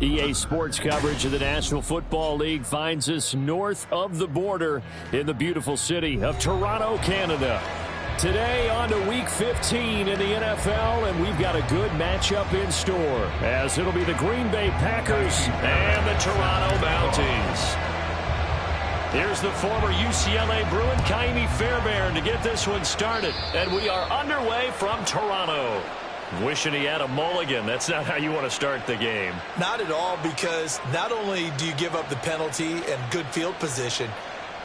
EA Sports coverage of the National Football League finds us north of the border in the beautiful city of Toronto, Canada. Today on to Week 15 in the NFL, and we've got a good matchup in store, as it'll be the Green Bay Packers and the Toronto Mounties. Here's the former UCLA Bruin, Kaimi Fairbairn, to get this one started. And we are underway from Toronto. Wishing he had a mulligan. That's not how you want to start the game. Not at all, because not only do you give up the penalty and good field position,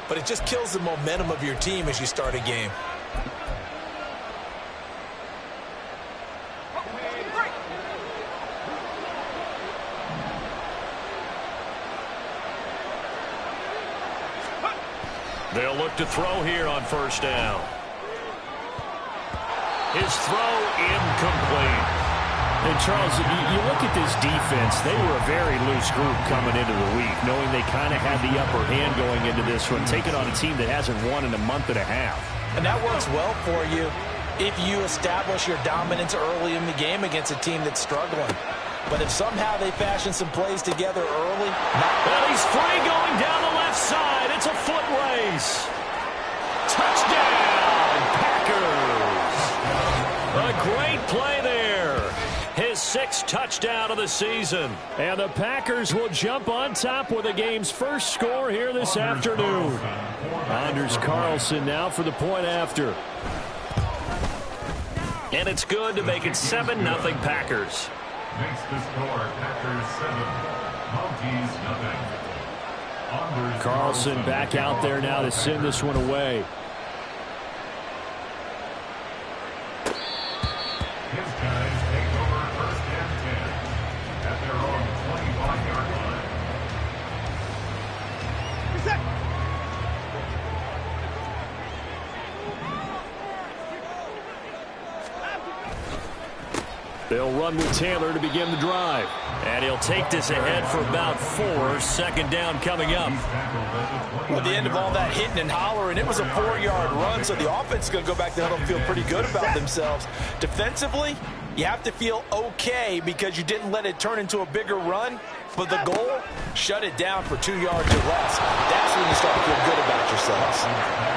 but it just kills the momentum of your team as you start a game. They'll look to throw here on first down. His throw incomplete. And Charles, you look at this defense, they were a very loose group coming into the week, knowing they kind of had the upper hand going into this one, taking on a team that hasn't won in a month and a half. And that works well for you if you establish your dominance early in the game against a team that's struggling. But if somehow they fashion some plays together early... Well, he's free going down the left side. It's a foot race. Touchdown, Packers. A great play there. His sixth touchdown of the season. And the Packers will jump on top with the game's first score here this afternoon. Anders Carlson now for the point after. And it's good to make it 7-0 Packers. Makes the score Packers 7, Mounties nothing. Carlson back out there now to send this one away. His guys take over first and 10 at their own 25-yard line. They'll run with Taylor to begin the drive. And he'll take this ahead for about 4. Second down coming up. At the end of all that hitting and hollering, it was a 4-yard run, so the offense is going to go back to huddle and feel pretty good about themselves. Defensively, you have to feel okay because you didn't let it turn into a bigger run, but the goal, shut it down for 2 yards or less. That's when you start to feel good about yourselves.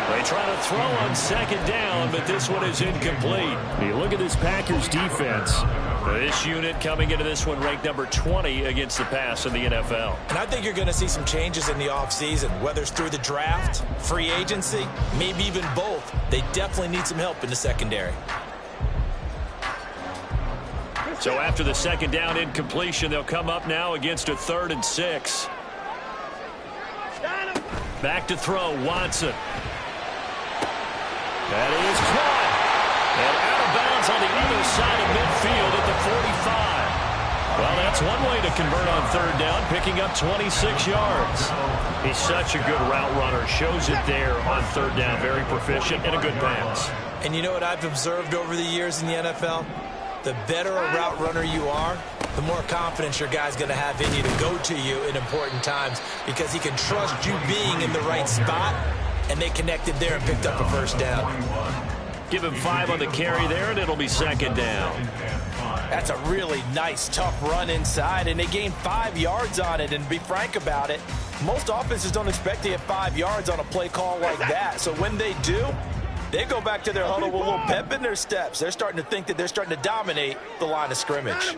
They try to throw on second down, but this one is incomplete. You look at this Packers defense. This unit coming into this one ranked number 20 against the pass in the NFL. And I think you're going to see some changes in the offseason, whether it's through the draft, free agency, maybe even both. They definitely need some help in the secondary. So after the second down incompletion, they'll come up now against a 3rd and 6. Back to throw, Watson. That is caught. And out of bounds on the other side of midfield at the 45. Well, that's one way to convert on third down, picking up 26 yards. He's such a good route runner. Shows it there on third down. Very proficient and a good pass. And you know what I've observed over the years in the NFL? The better a route runner you are, the more confidence your guy's going to have in you to go to you in important times because he can trust you being in the right spot, and they connected there and picked up a first down. Give him 5 on the carry there, and it'll be second down. That's a really nice, tough run inside, and they gained 5 yards on it. And to be frank about it, most offenses don't expect to get 5 yards on a play call like that. So when they do, they go back to their huddle with a little pep in their steps. They're starting to think that they're starting to dominate the line of scrimmage.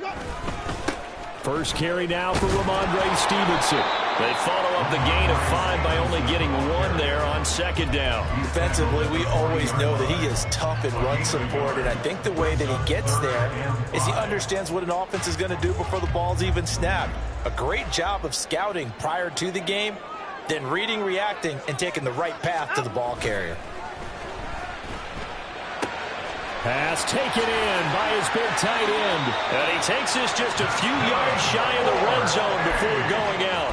First carry now for Ramondre Stevenson. They follow up the gain of 5 by only getting 1 there on second down. Defensively, we always know that he is tough in run support, and I think the way that he gets there is he understands what an offense is going to do before the ball's even snapped. A great job of scouting prior to the game, then reading, reacting, and taking the right path to the ball carrier. Pass taken in by his big tight end. And he takes this just a few yards shy of the red zone before going out.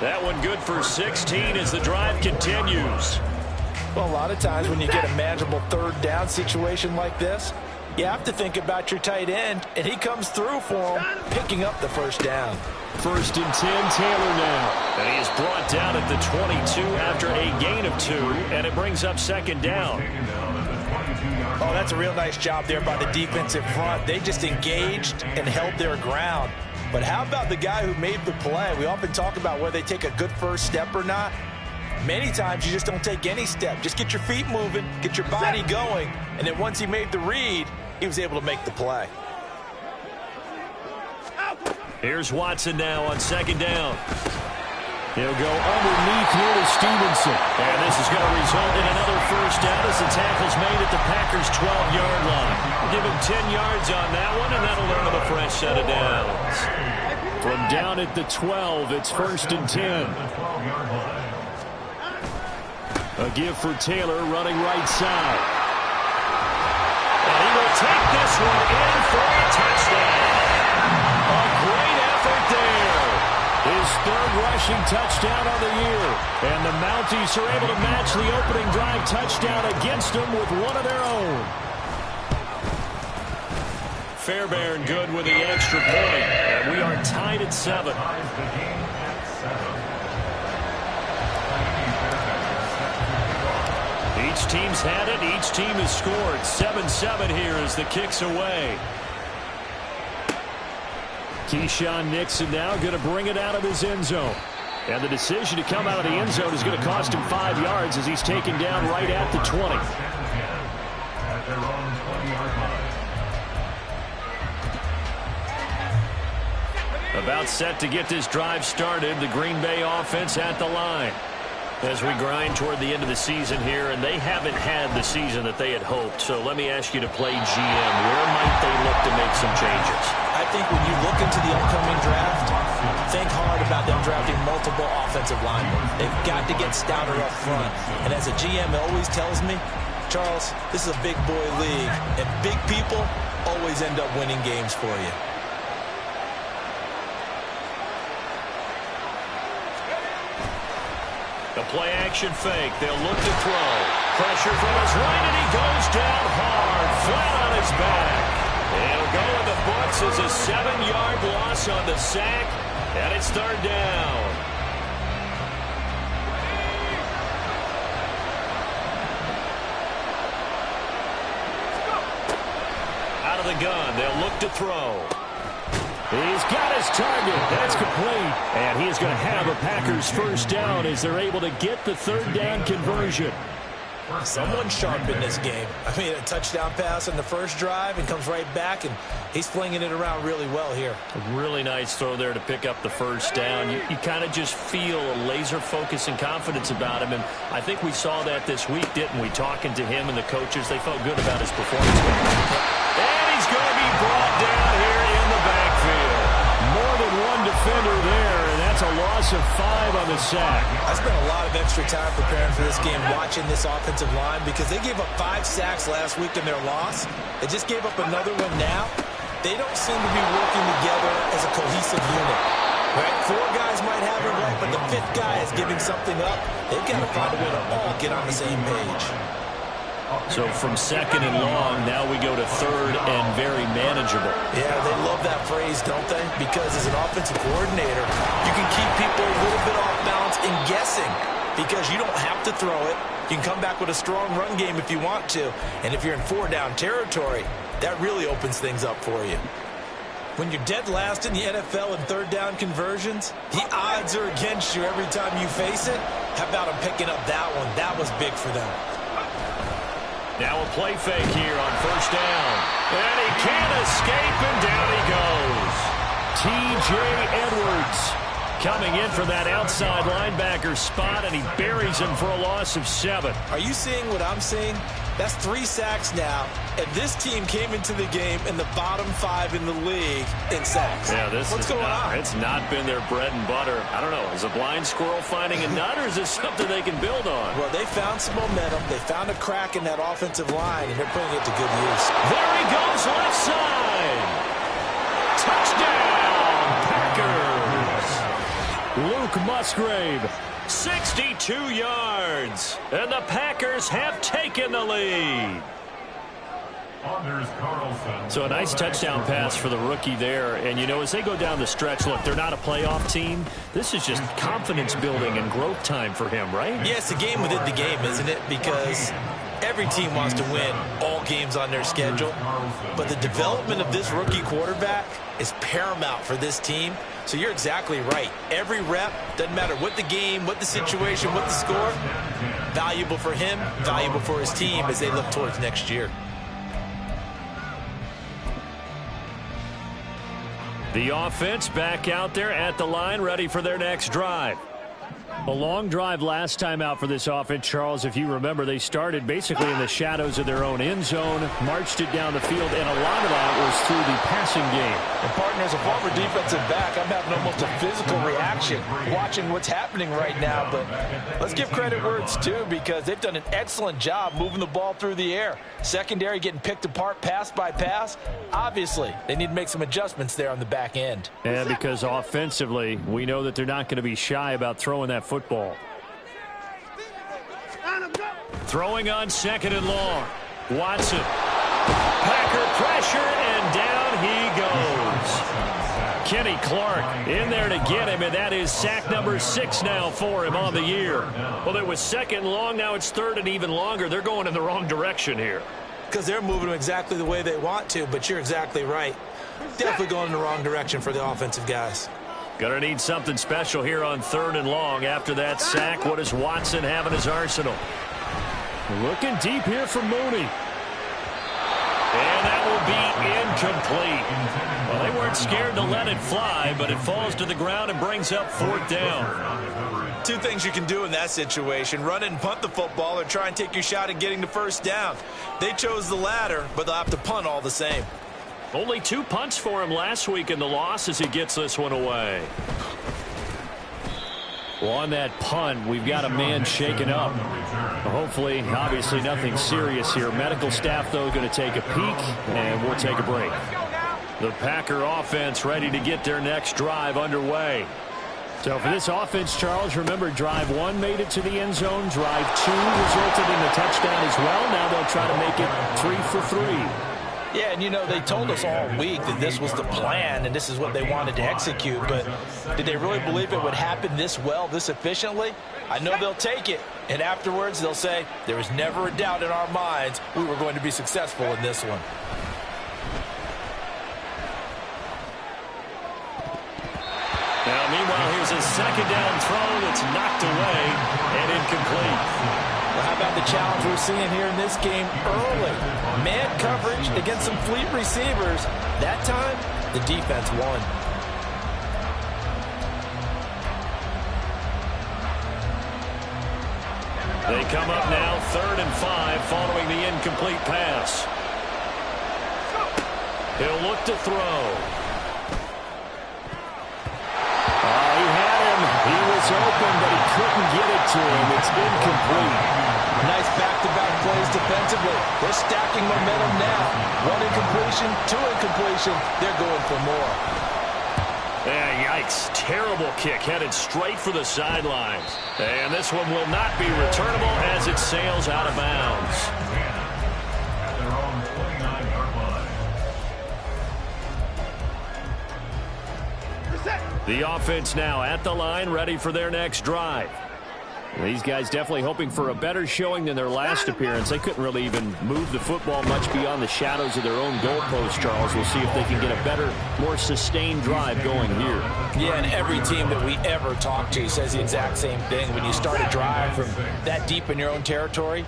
That one good for 16 as the drive continues. Well, a lot of times when you get a manageable third down situation like this, you have to think about your tight end, and he comes through for him, picking up the first down. First and 10, Taylor now. And he is brought down at the 22 after a gain of 2, and it brings up second down. Oh, that's a real nice job there by the defensive front. They just engaged and held their ground. But how about the guy who made the play? We often talk about whether they take a good first step or not. Many times you just don't take any step. Just get your feet moving, get your body going, and then once he made the read, he was able to make the play. Here's Watson now on second down. He'll go underneath here to Stevenson. And this is going to result in another first down as the tackle's made at the Packers' 12-yard line. Give him 10 yards on that one, and that'll earn him a fresh set of downs. From down at the 12, it's 1st and 10. A give for Taylor running right side. And he will take this one in for a touchdown. A great effort there. His 3rd rushing touchdown of the year. And the Mounties are able to match the opening drive touchdown against them with one of their own. Fairbairn good with the extra point. And we are tied at 7. Each team's had it. Each team has scored. 7-7 here as the kick's away. Keyshawn Nixon now going to bring it out of his end zone. And the decision to come out of the end zone is going to cost him 5 yards as he's taken down right at the 20. At their own 20-yard line. About set to get this drive started. The Green Bay offense at the line. As we grind toward the end of the season here, and they haven't had the season that they had hoped. So let me ask you to play GM. Where might they look to make some changes? I think when you look into the upcoming draft, think hard about them drafting multiple offensive linemen. They've got to get stouter up front. And as a GM always tells me, Charles, this is a big boy league, and big people always end up winning games for you. The play-action fake. They'll look to throw. Pressure from his right, and he goes down hard, flat on his back. It'll go in the books as a 7-yard loss on the sack, and it's 3rd down. Out of the gun. They'll look to throw. He's got his target. That's complete. And he is going to have a Packers first down as they're able to get the 3rd down conversion. Someone sharp in this game. I mean, a touchdown pass on the first drive and comes right back, and he's flinging it around really well here. A really nice throw there to pick up the first down. You kind of just feel a laser focus and confidence about him, and I think we saw that this week, didn't we? Talking to him and the coaches, they felt good about his performance. And he's going to be brought down here in the backfield. More than one defender there, and that's a loss of 5 on the sack. I spent a lot of extra time preparing for this game, watching this offensive line, because they gave up 5 sacks last week in their loss. They just gave up another one now. They don't seem to be working together as a cohesive unit. Right? 4 guys might have it right, but the 5th guy is giving something up. They've got to find a way to all get on the same page. So from 2nd and long, now we go to 3rd and very manageable. Yeah, they love that phrase, don't they? Because as an offensive coordinator, you can keep people a little bit off balance and guessing, because you don't have to throw it. You can come back with a strong run game if you want to. And if you're in 4-down territory, that really opens things up for you. When you're dead last in the NFL in 3rd down conversions, the odds are against you every time you face it. How about them picking up that one? That was big for them. Now a play fake here on 1st down. And he can't escape, and down he goes. T.J. Edwards coming in for that outside linebacker spot, and he buries him for a loss of 7. Are you seeing what I'm seeing? That's 3 sacks now, and this team came into the game in the bottom 5 in the league in sacks. Yeah, What's going on? It's not been their bread and butter. I don't know. Is a blind squirrel finding a nut, or is this something they can build on? Well, they found some momentum. They found a crack in that offensive line, and they're putting it to good use. There he goes, left side. Touchdown, Packers. Luke Musgrave. 62 yards, and the Packers have taken the lead. So a nice touchdown pass for the rookie there. And, you know, as they go down the stretch, look, they're not a playoff team. This is just confidence building and growth time for him, right? Yeah, it's a game within the game, isn't it? Because Every team wants to win all games on their schedule, but the development of this rookie quarterback is paramount for this team. So you're exactly right. Every rep, doesn't matter what the game, what the situation, what the score, valuable for him, valuable for his team as they look towards next year. The offense back out there at the line, ready for their next drive. A long drive last time out for this offense, Charles. If you remember, they started basically in the shadows of their own end zone, marched it down the field, and a lot of that was through the passing game. And partner, as a former defensive back, I'm having almost a physical reaction watching what's happening right now. But let's give credit where it's due, because they've done an excellent job moving the ball through the air. Secondary getting picked apart pass by pass. Obviously, they need to make some adjustments there on the back end. And because offensively, we know that they're not going to be shy about throwing that football. Throwing on 2nd and long. Watson. Packer pressure, and down he goes. Kenny Clark in there to get him, and that is sack number 6 now for him on the year. Well, it was 2nd and long. Now it's 3rd and even longer. They're going in the wrong direction here. Because they're moving them exactly the way they want to, but you're exactly right. Definitely going in the wrong direction for the offensive guys. Gonna need something special here on 3rd and long. After that sack, what does Watson have in his arsenal? Looking deep here for Mooney. And that will be incomplete. Well, they weren't scared to let it fly, but it falls to the ground and brings up 4th down. Two things you can do in that situation: run it and punt the football, or try and take your shot at getting the 1st down. They chose the latter, but they'll have to punt all the same. Only 2 punts for him last week in the loss as he gets this one away. Well, on that punt, we've got a man shaken up. Hopefully, obviously, nothing serious here. Medical staff, though, going to take a peek, and we'll take a break. The Packer offense ready to get their next drive underway. So for this offense, Charles, remember, drive 1 made it to the end zone. Drive 2 resulted in a touchdown as well. Now they'll try to make it 3 for 3. Yeah, and you know, they told us all week that this was the plan and this is what they wanted to execute, but did they really believe it would happen this well, this efficiently? I know they'll take it, and afterwards they'll say, there was never a doubt in our minds we were going to be successful in this one. Now, meanwhile, here's a 2nd down throw that's knocked away and incomplete. Well, how about the challenge we're seeing here in this game early? Man coverage against some fleet receivers. That time, the defense won. They come up now 3rd and 5 following the incomplete pass. He'll look to throw. He had him. He was open, but he couldn't get it to him. It's incomplete. Nice back-to-back plays defensively. They're stacking momentum now. 1 incompletion, 2 incompletion. They're going for more. Yeah, yikes. Terrible kick headed straight for the sidelines. And this one will not be returnable as it sails out of bounds. At their own 29-yard line. The offense now at the line, ready for their next drive. These guys definitely hoping for a better showing than their last appearance. They couldn't really even move the football much beyond the shadows of their own goalpost, Charles. We'll see if they can get a better, more sustained drive going here. Yeah, and every team that we ever talk to says the exact same thing. When you start a drive from that deep in your own territory,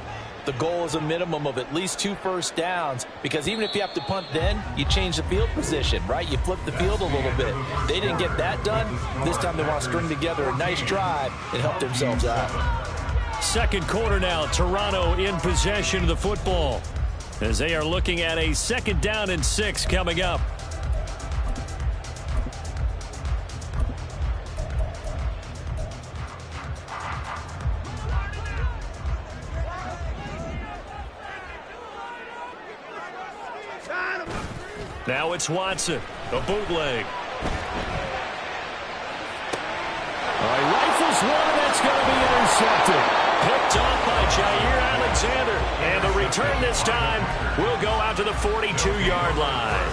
the goal is a minimum of at least 2 first downs, because even if you have to punt then, you change the field position, right? You flip the field a little bit. They didn't get that done. This time they want to string together a nice drive and help themselves out. 2nd quarter now, Toronto in possession of the football as they are looking at a 2nd down and 6 coming up. Now it's Watson, a bootleg. He rifles one, that's going to be intercepted. Picked off by Jair Alexander. And the return this time will go out to the 42-yard line.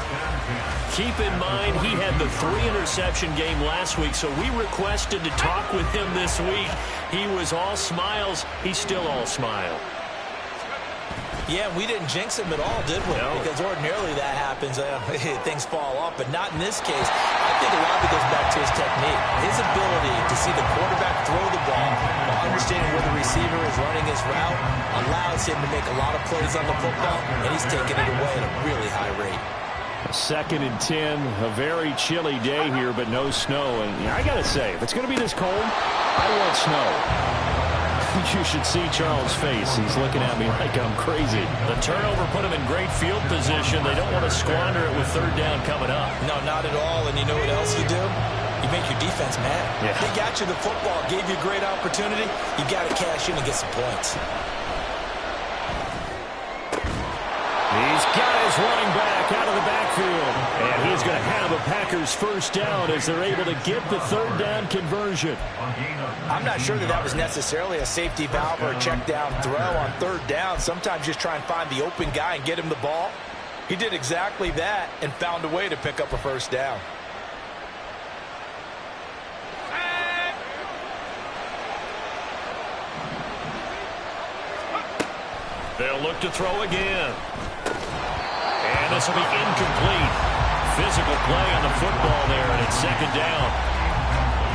Keep in mind, he had the 3-interception game last week, so we requested to talk with him this week. He was all smiles. He's still all smile. Yeah, we didn't jinx him at all, did we? No. Because ordinarily that happens. Things fall off, but not in this case. I think a lot of it goes back to his technique. His ability to see the quarterback throw the ball while understanding where the receiver is running his route allows him to make a lot of plays on the football, and he's taking it away at a really high rate. 2nd and 10, a very chilly day here, but no snow. And I got to say, if it's going to be this cold, I want snow. You should see Charles' face. He's looking at me like I'm crazy. The turnover put him in great field position. They don't want to squander it with 3rd down coming up. No, not at all. And you know what else you do? You make your defense mad. Yeah. They got you the football, gave you a great opportunity. You got to cash in and get some points. He's got his running back out of the backfield. And he's going to have a Packers 1st down as they're able to get the 3rd down conversion. I'm not sure that was necessarily a safety valve or a check down throw on 3rd down. Sometimes just try and find the open guy and get him the ball. He did exactly that and found a way to pick up a 1st down. They'll look to throw again. And this will be incomplete. Physical play on the football there, and it's 2nd down.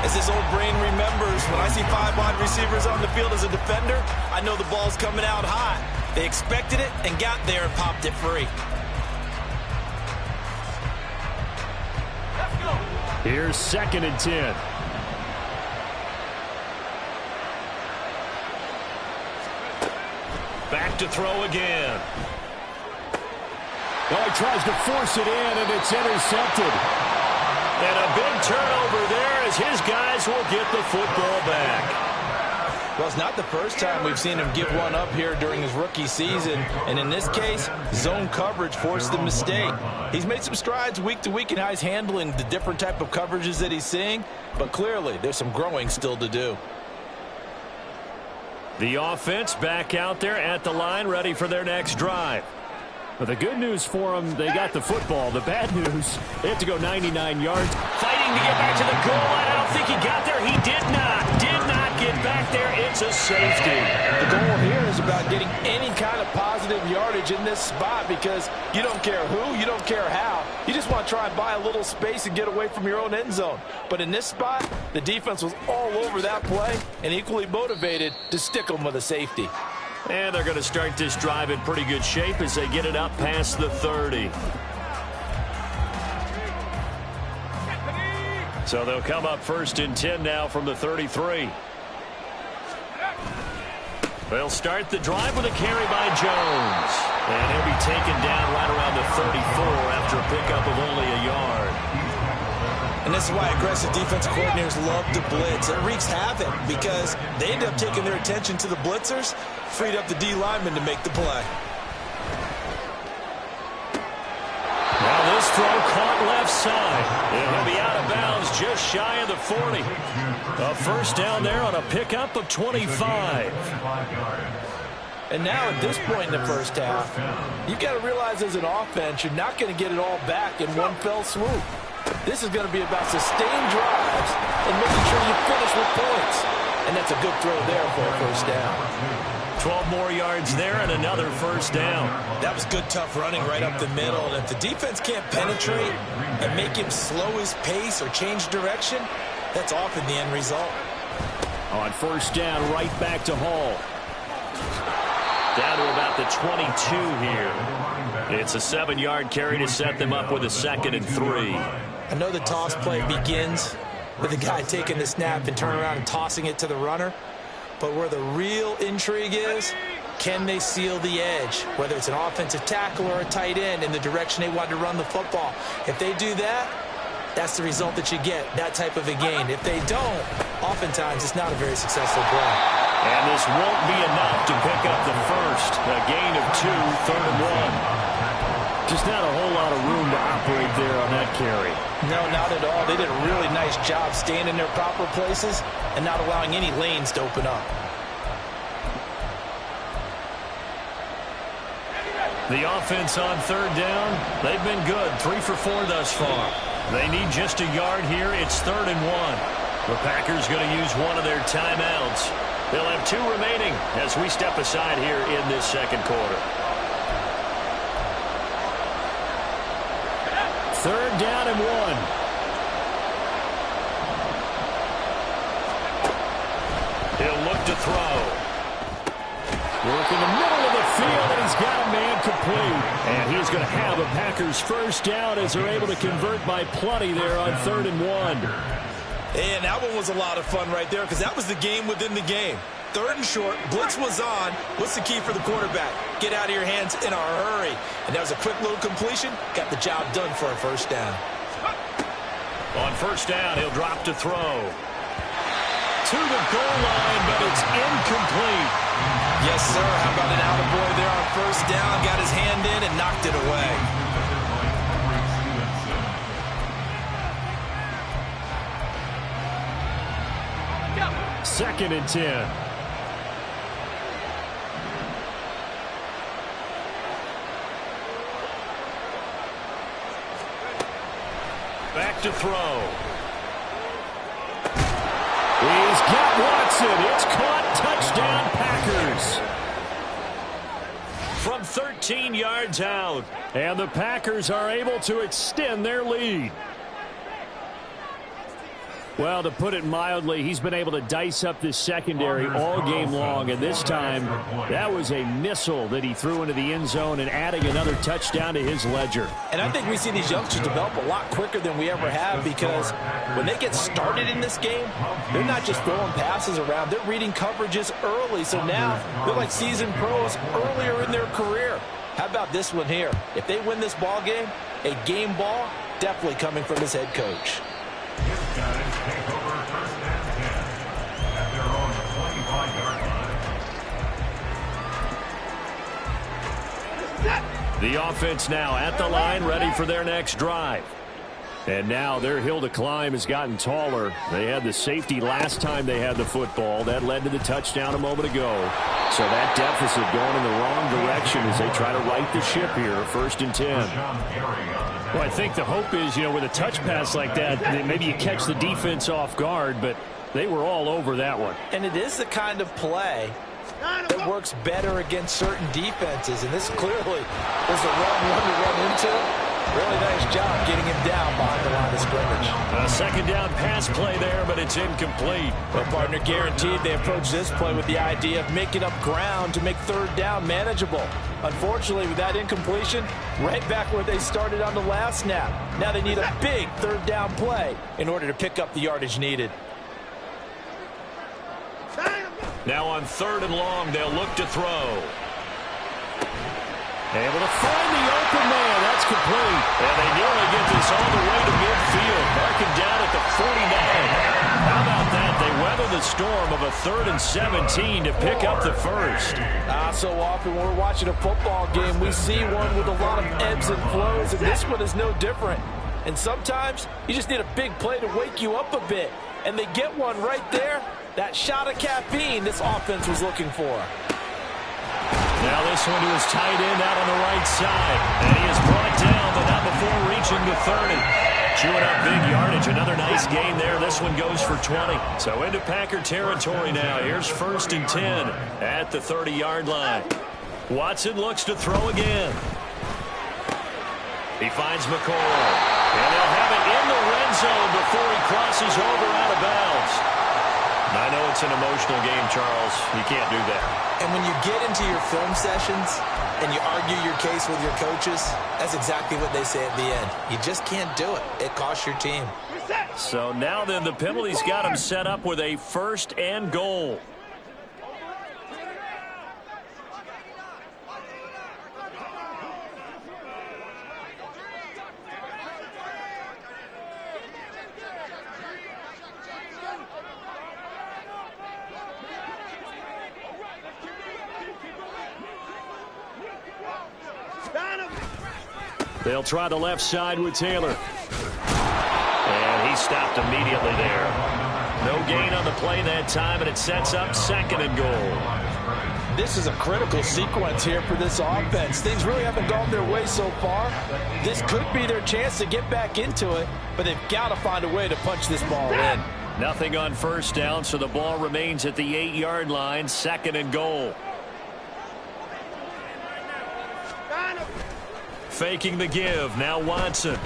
As his old brain remembers, when I see 5 wide receivers on the field as a defender, I know the ball's coming out hot. They expected it and got there and popped it free. Here's 2nd and 10. Back to throw again. Oh, he tries to force it in, and it's intercepted. And a big turnover there as his guys will get the football back. Well, it's not the first time we've seen him give one up here during his rookie season. And in this case, zone coverage forced the mistake. He's made some strides week to week in how he's handling the different type of coverages that he's seeing. But clearly, there's some growing still to do. The offense back out there at the line, ready for their next drive. But the good news for them, they got the football. The bad news, they have to go 99 yards. Fighting to get back to the goal line. I don't think he got there. He did not get back there. It's a safety. The goal here is about getting any kind of positive yardage in this spot because you don't care who, you don't care how. You just want to try and buy a little space and get away from your own end zone. But in this spot, the defense was all over that play and equally motivated to stick them with a safety. And they're going to start this drive in pretty good shape as they get it up past the 30. So they'll come up 1st and 10 now from the 33. They'll start the drive with a carry by Jones. And he'll be taken down right around the 34 after a pickup of only a yard. And this is why aggressive defensive coordinators love to blitz. It wreaks havoc because they end up taking their attention to the blitzers, freed up the D lineman to make the play. Now this throw caught left side. It'll be out of bounds just shy of the 40. A 1st down there on a pickup of 25. And now at this point in the 1st half, you've got to realize as an offense, you're not going to get it all back in one fell swoop. This is going to be about sustained drives and making sure you finish with points. And that's a good throw there for a 1st down. 12 more yards there and another 1st down. That was good, tough running right up the middle. And if the defense can't penetrate and make him slow his pace or change direction, that's often the end result. On 1st down, right back to Hall. Down to about the 22 here. It's a 7-yard carry to set them up with a 2nd and 3. I know the toss play begins with the guy taking the snap and turning around and tossing it to the runner. But where the real intrigue is, can they seal the edge? Whether it's an offensive tackle or a tight end in the direction they want to run the football. If they do that, that's the result that you get, that type of a gain. If they don't, oftentimes it's not a very successful play. And this won't be enough to pick up the 1st. A gain of 2, 3rd and 1. Just not a whole lot of room to operate there on that carry. No, not at all. They did a really nice job staying in their proper places and not allowing any lanes to open up. The offense on 3rd down, they've been good. 3 for 4 thus far. They need just a yard here. It's 3rd and 1. The Packers going to use one of their timeouts. They'll have 2 remaining as we step aside here in this 2nd quarter. 3rd down and 1. He'll look to throw. Work in the middle of the field, and he's got a man complete. And he's going to have a Packers first down as they're able to convert by plenty there on 3rd and 1. And that one was a lot of fun right there because that was the game within the game. 3rd and short, blitz was on. What's the key for the quarterback? Get out of your hands in a hurry. And that was a quick little completion. Got the job done for a first down. On 1st down, he'll drop to throw. To the goal line, but it's incomplete. Yes, sir. How about an attaboy there on 1st down? Got his hand in and knocked it away. Second and 10. Back to throw. He's got Watson. It's caught. Touchdown, Packers. From 13 yards out. And the Packers are able to extend their lead. Well, to put it mildly, he's been able to dice up this secondary all game long. And this time, that was a missile that he threw into the end zone and adding another touchdown to his ledger. And I think we see these youngsters develop a lot quicker than we ever have because when they get started in this game, they're not just throwing passes around. They're reading coverages early. So now they're like seasoned pros earlier in their career. How about this one here? If they win this ball game, a game ball definitely coming from his head coach. Guys, take over 1st and 10 at their own 25-yard line. The offense now at the line, ready for their next drive. And now their hill to climb has gotten taller. They had the safety last time they had the football. That led to the touchdown a moment ago. So that deficit going in the wrong direction as they try to right the ship here. 1st and 10. Well, I think the hope is, with a touch pass like that maybe you catch the defense off guard, but they were all over that one. And it is the kind of play that works better against certain defenses, and this clearly was the wrong one to run into. Really nice job getting him down behind the line of scrimmage. A 2nd down pass play there, but it's incomplete. Well, partner, guaranteed they approached this play with the idea of making up ground to make 3rd down manageable. Unfortunately, with that incompletion, right back where they started on the last snap. Now they need a big 3rd down play in order to pick up the yardage needed. Now on 3rd and long, they'll look to throw. Able to find the open man. That's complete. And they nearly get this all the way to midfield. Marking down at the 49. How about that? They weather the storm of a 3rd and 17 to pick up the first. So often when we're watching a football game, we see one with a lot of ebbs and flows, and this one is no different. And sometimes you just need a big play to wake you up a bit. And they get one right there. That shot of caffeine this offense was looking for. Now this one to his tight end out on the right side. And he is brought down, but not before reaching the 30. Chewing up big yardage. Another nice gain there. This one goes for 20. So into Packer territory now. Here's 1st and 10 at the 30-yard line. Watson looks to throw again. He finds McCoy. And they'll have it in the red zone before he crosses over out of bounds. I know it's an emotional game, Charles. You can't do that. And when you get into your film sessions and you argue your case with your coaches, that's exactly what they say at the end. You just can't do it. It costs your team. So now then the penalty's got him set up with a 1st and goal. They'll try the left side with Taylor. And he stopped immediately there. No gain on the play that time, and it sets up 2nd and goal. This is a critical sequence here for this offense. Things really haven't gone their way so far. This could be their chance to get back into it, but they've got to find a way to punch this ball in. Nothing on 1st down, so the ball remains at the 8-yard line, 2nd and goal. Faking the give. Now Watson.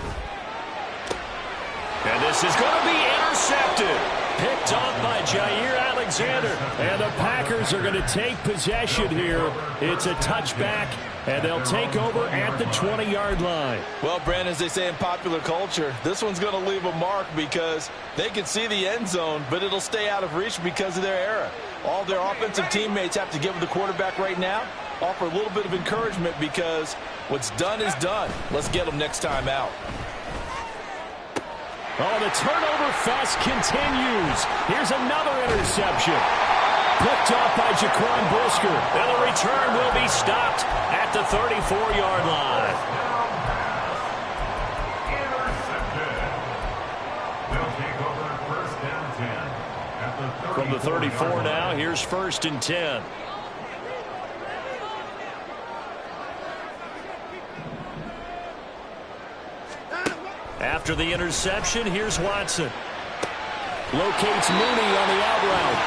And this is going to be intercepted. Picked off by Jair Alexander. And the Packers are going to take possession here. It's a touchback, and they'll take over at the 20-yard line. Well, Brandon, as they say in popular culture, this one's going to leave a mark because they can see the end zone, but it'll stay out of reach because of their error. All their offensive teammates have to give the quarterback right now, offer a little bit of encouragement because what's done is done. Let's get them next time out. Oh, the turnover fest continues. Here's another interception. Picked off by Jaquan Brisker. And the return will be stopped at the 34-yard line. Intercepted. They'll take over first down 10 at the 34. From the 34 now, here's 1st and 10. After the interception, here's Watson. Locates Mooney on the out route.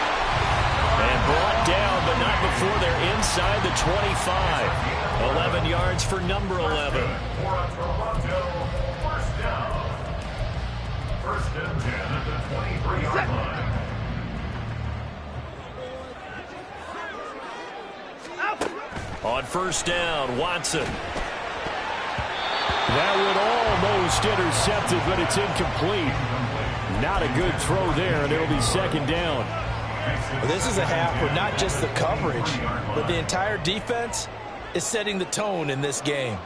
And brought down, but not before they're inside the 25. 11 yards for number 11. First and 10 at the 23-yard line. On first down, Watson. That would almost intercept it, but it's incomplete. Not a good throw there, and it'll be 2nd down. Well, this is a half where not just the coverage, but the entire defense is setting the tone in this game.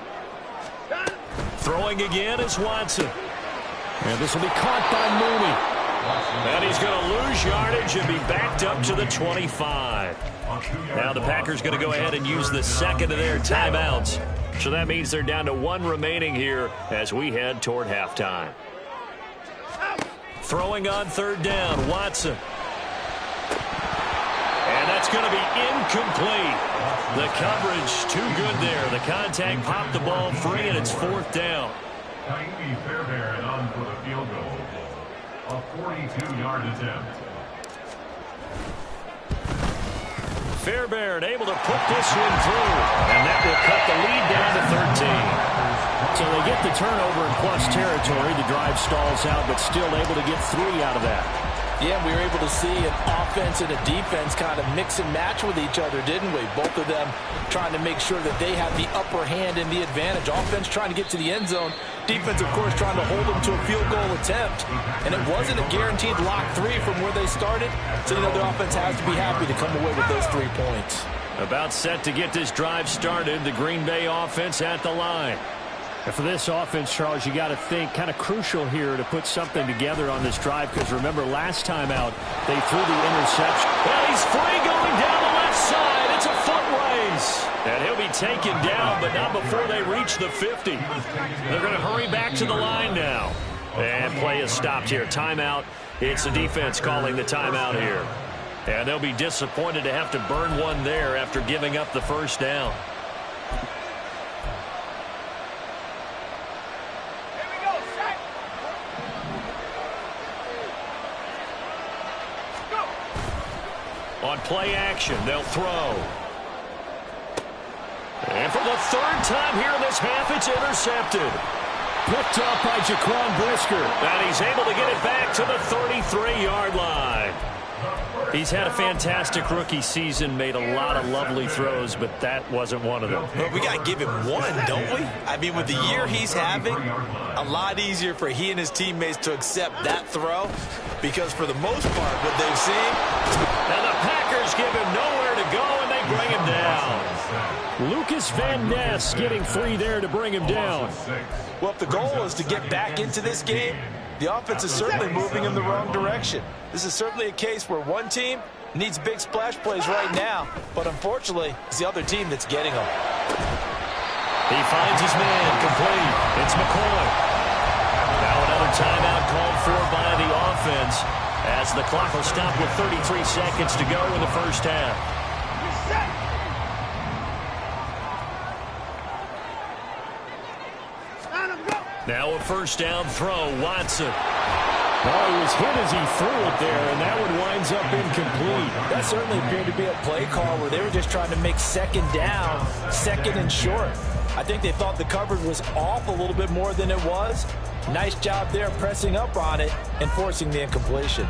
Throwing again is Watson. And this will be caught by Mooney. And he's going to lose yardage and be backed up to the 25. Now the Packers going to go ahead and use the second of their timeouts. So that means they're down to 1 remaining here as we head toward halftime. Throwing on 3rd down, Watson. And that's going to be incomplete. The coverage too good there. The contact popped the ball free, and it's 4th down. Fairbairn on for the field goal. A 42-yard attempt. Fairbairn able to put this one through, and that will cut the lead down to 13. So they get the turnover in plus territory. The drive stalls out, but still able to get 3 out of that. Yeah, we were able to see an offense and a defense kind of mix and match with each other, didn't we? Both of them trying to make sure that they have the upper hand and the advantage. Offense trying to get to the end zone. Defense, of course, trying to hold them to a field goal attempt. And it wasn't a guaranteed lock 3 from where they started. So, you know, the offense has to be happy to come away with those 3 points. About set to get this drive started. The Green Bay offense at the line. And for this offense, Charles, you got to think kind of crucial here to put something together on this drive, because remember last time out they threw the interception. Well, he's free going down the left side. It's a foot race. And he'll be taken down, but not before they reach the 50. They're going to hurry back to the line now. And play is stopped here. Timeout. It's the defense calling the timeout here. And they'll be disappointed to have to burn one there after giving up the first down. On play action, they'll throw. And for the 3rd time here in this half, it's intercepted. Picked up by Jaquan Brisker. And he's able to get it back to the 33-yard line. He's had a fantastic rookie season, made a lot of lovely throws, but that wasn't one of them. Well, we got to give him one, don't we? I mean, with the year he's having, a lot easier for he and his teammates to accept that throw, because for the most part, what they've seen. And the Packers give him nowhere to go, and they bring him down. Lucas Van Ness getting free there to bring him down. Well, if the goal is to get back into this game, the offense is certainly moving in the wrong direction. This is certainly a case where one team needs big splash plays right now, but unfortunately, it's the other team that's getting them. He finds his man complete. It's McCoy. Now another timeout called for by the offense as the clock will stop with 33 seconds to go in the first half. Now a first down throw, Watson. Well, he was hit as he threw it there, and that one winds up incomplete. That certainly appeared to be a play call where they were just trying to make 2nd down, 2nd and short. I think they thought the coverage was off a little bit more than it was, Nice job there pressing up on it and forcing the incompletion.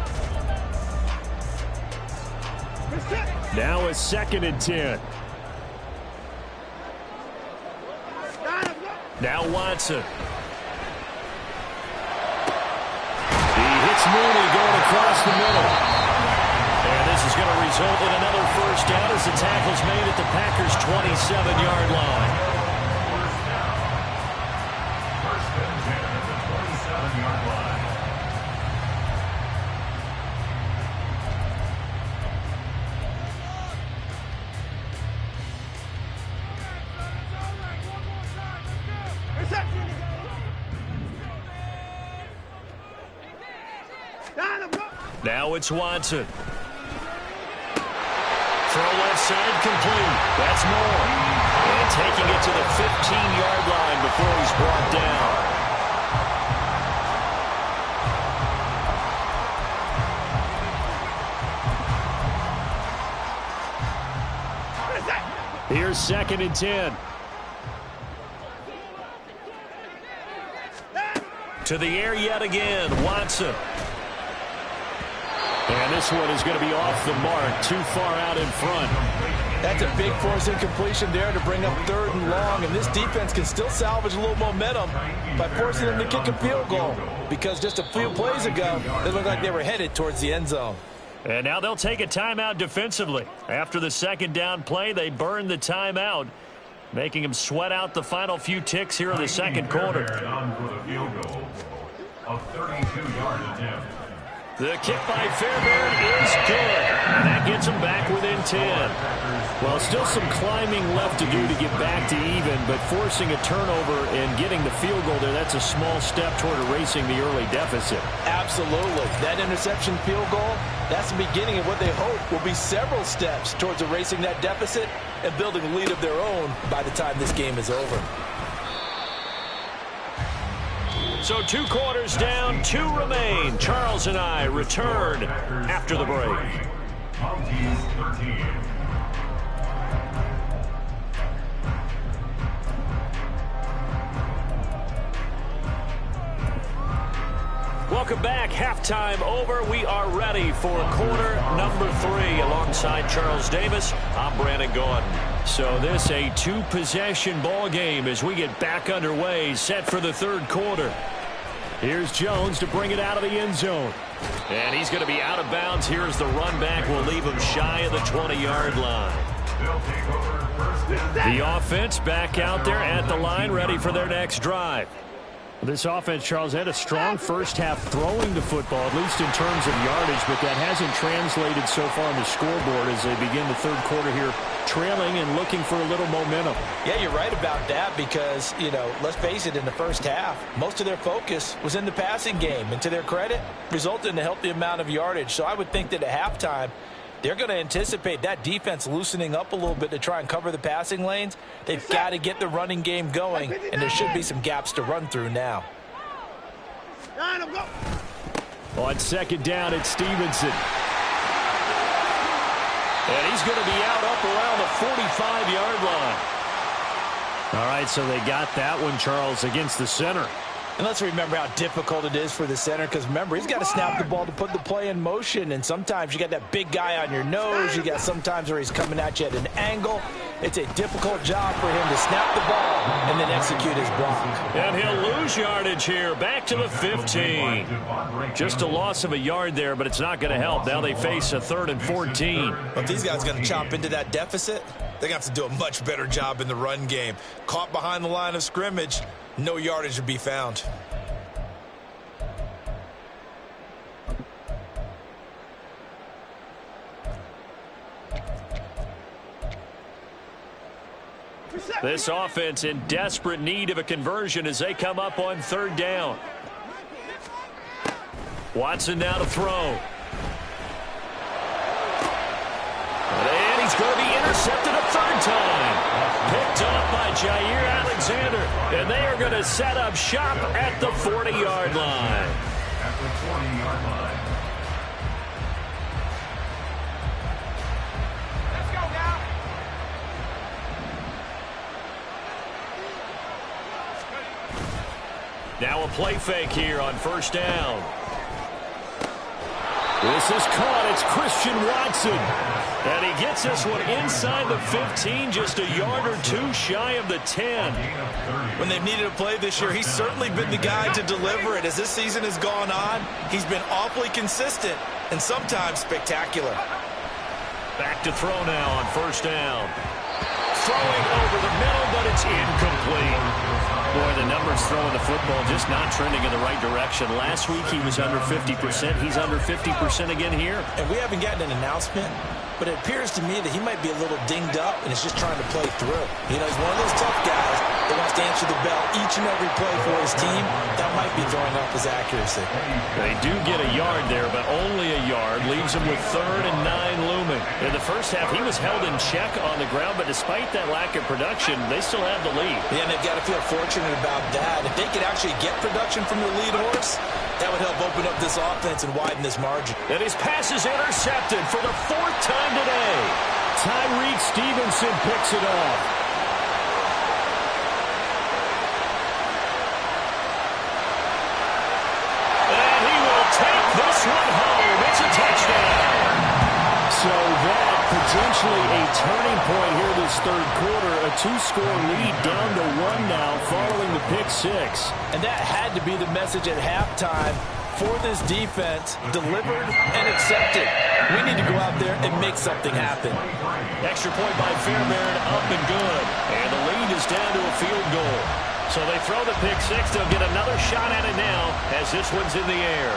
Now a 2nd and 10. Now Watson. He hits Mooney going across the middle. And this is going to result in another first down as the tackle's made at the Packers' 27-yard line. First and 10 at the 27-yard line. Now it's Watson. Throw left side complete. That's Moore. And taking it to the 15-yard line before he's brought down. Here's 2nd and 10. To the air yet again, Watson. And this one is going to be off the mark, too far out in front. That's a big force incompletion there to bring up 3rd and long, and this defense can still salvage a little momentum by forcing them to kick a field goal, because just a few plays ago, they looked like they were headed towards the end zone. And now they'll take a timeout defensively. After the 2nd down play, they burn the timeout, making them sweat out the final few ticks here in the 2nd quarter. A 32-yard attempt. The kick by Fairbairn is good, and that gets them back within 10. Well, still some climbing left to do to get back to even, but forcing a turnover and getting the field goal there, that's a small step toward erasing the early deficit. Absolutely. That interception field goal, that's the beginning of what they hope will be several steps towards erasing that deficit and building a lead of their own by the time this game is over. So 2 quarters down, 2 remain. Charles and I return after the break. Mounties 13. Welcome back. Halftime over. We are ready for quarter number 3. Alongside Charles Davis, I'm Brandon Gordon. So this a 2-possession ball game as we get back underway, set for the 3rd quarter. Here's Jones to bring it out of the end zone. And he's going to be out of bounds. Here's the run back. Will leave him shy of the 20-yard line. The offense back out there at the line, ready for their next drive. This offense, Charles, had a strong first half throwing the football, at least in terms of yardage, but that hasn't translated so far on the scoreboard as they begin the 3rd quarter here, trailing and looking for a little momentum. Yeah, you're right about that because, let's face it, in the first half, most of their focus was in the passing game, and to their credit, resulted in a healthy amount of yardage. So I would think that at halftime, they're going to anticipate that defense loosening up a little bit to try and cover the passing lanes. They've got to get the running game going, and there should be some gaps to run through now. On 2nd down, it's Stevenson. And he's going to be out up around the 45-yard line. All right, so they got that one, Charles, against the center. And let's remember how difficult it is for the center, because remember, he's got to snap the ball to put the play in motion, and sometimes you got that big guy on your nose. You got sometimes where he's coming at you at an angle. It's a difficult job for him to snap the ball and then execute his block. And he'll lose yardage here, back to the 15. Just a loss of a yard there, but it's not going to help. Now they face a 3rd and 14. If these guys are going to chop into that deficit, they're going to have to do a much better job in the run game. Caught behind the line of scrimmage, no yardage to be found. This offense in desperate need of a conversion as they come up on 3rd down. Watson now to throw. And he's going to be intercepted a 3rd time. Picked up by Jair Alexander. And they are going to set up shop at the 40-yard line. At the 40-yard line. Now a play fake here on first down. This is caught. It's Christian Watson. And he gets this one inside the 15, just a yard or two shy of the 10. When they've needed a play this year, he's certainly been the guy to deliver it. As this season has gone on, he's been awfully consistent and sometimes spectacular. Back to throw now on first down. Throwing over the middle, but it's incomplete. Boy, the numbers throwing the football just not trending in the right direction. Last week he was under 50%. He's under 50% again here. And we haven't gotten an announcement, but it appears to me that he might be a little dinged up and is just trying to play through. You know, he's one of those tough guys that wants to answer the bell each and every play for his team. That might be throwing off his accuracy. They do get a yard there, but only a yard. Leaves him with 3rd and 9 looming. In the first half, he was held in check on the ground, but despite that lack of production, they still have the lead. Yeah, and they've got to feel fortunate about that. If they could actually get production from their lead horse, that would help open up this offense and widen this margin. And his pass is intercepted for the 4th time today. Tyreek Stevenson picks it off. And he will take this one home. It's a touchdown. So that potentially a turning point here this 3rd quarter. A 2-score lead down to 1 now following the pick 6. And that had to be the message at halftime for this defense, delivered and accepted. We need to go out there and make something happen. Extra point by Fairbairn, up and good. And the lead is down to a field goal. So they throw the pick 6. They'll get another shot at it now as this one's in the air.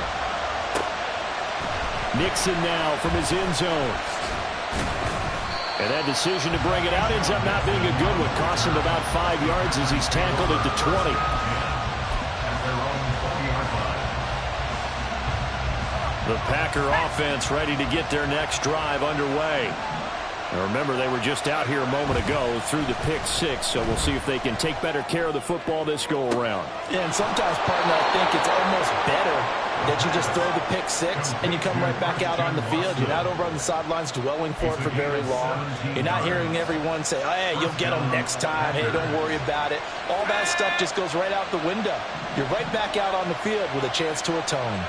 Nixon now from his end zone. And that decision to bring it out ends up not being a good one. Costs him about 5 yards as he's tackled at the 20. The Packer offense ready to get their next drive underway. Now remember, they were just out here a moment ago through the pick 6, so we'll see if they can take better care of the football this go-around. Yeah, and sometimes, partner, I think it's almost better that you just throw the pick 6 and you come right back out on the field. You're not over on the sidelines dwelling for it for very long. You're not hearing everyone say, oh, hey, you'll get them next time. Hey, don't worry about it. All that stuff just goes right out the window. You're right back out on the field with a chance to atone.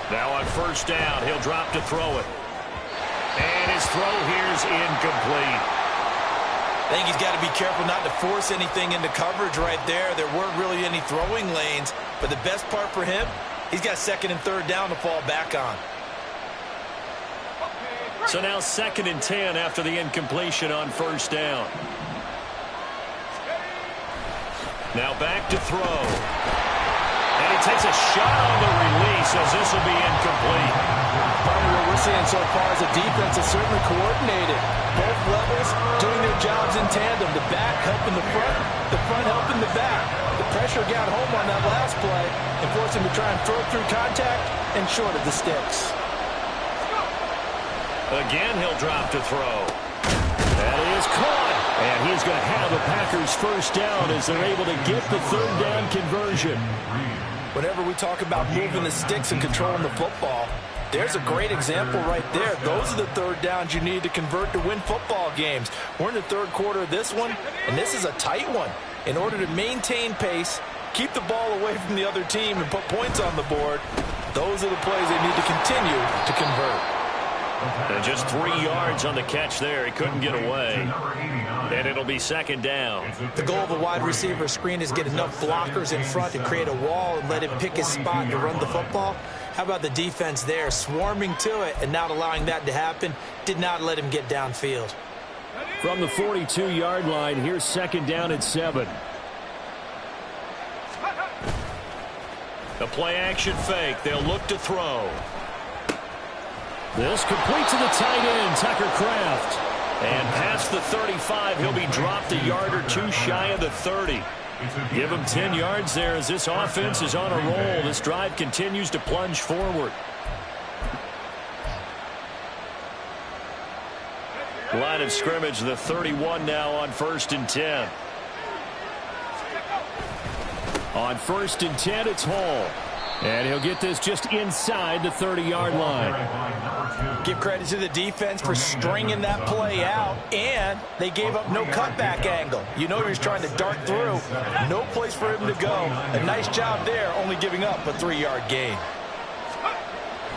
Now on first down, he'll drop to throw it. And his throw here's incomplete. I think he's got to be careful not to force anything into coverage right there. There weren't really any throwing lanes, but the best part for him, he's got 2nd and 3rd down to fall back on. So now 2nd and 10 after the incompletion on first down. Now back to throw. And he takes a shot on the release as this will be incomplete. Probably what we're seeing so far is the defense is certainly coordinated. Both levels doing their jobs in tandem. The back helping the front helping the back. The pressure got home on that last play and forced him to try and throw through contact and short of the sticks. Again, he'll drop to throw. That is caught. And he's going to have the Packers first down as they're able to get the 3rd down conversion. Whenever we talk about moving the sticks and controlling the football, there's a great example right there. Those are the 3rd downs you need to convert to win football games. We're in the 3rd quarter of this one, and this is a tight one. In order to maintain pace, keep the ball away from the other team, and put points on the board, those are the plays they need to continue to convert. And just 3 yards on the catch there. He couldn't get away. And it'll be 2nd down. The goal of a wide receiver screen is get enough blockers in front to create a wall and let him pick his spot to run the football. How about the defense there, swarming to it and not allowing that to happen? Did not let him get downfield. From the 42-yard line, here's 2nd down at 7. A play-action fake. They'll look to throw. This complete to the tight end, Tucker Kraft. And past the 35, he'll be dropped a yard or 2 shy of the 30. Give him 10 yards there as this offense is on a roll. This drive continues to plunge forward. Line of scrimmage, the 31 now on 1st and 10. On 1st and 10, it's Hall. And he'll get this just inside the 30-yard line. Give credit to the defense for stringing that play out, and they gave up no cutback angle. You know he was trying to dart through. No place for him to go. A nice job there, only giving up a 3-yard gain.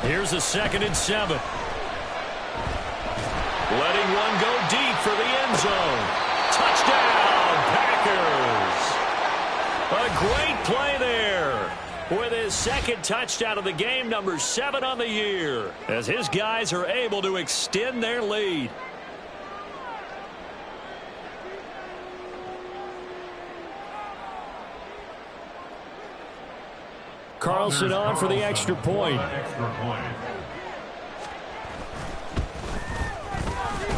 Here's a 2nd and 7. Letting one go deep for the end zone. Touchdown, Packers! A great play there. With his 2nd touchdown of the game, number 7 on the year, as his guys are able to extend their lead. Carlson on for the extra point.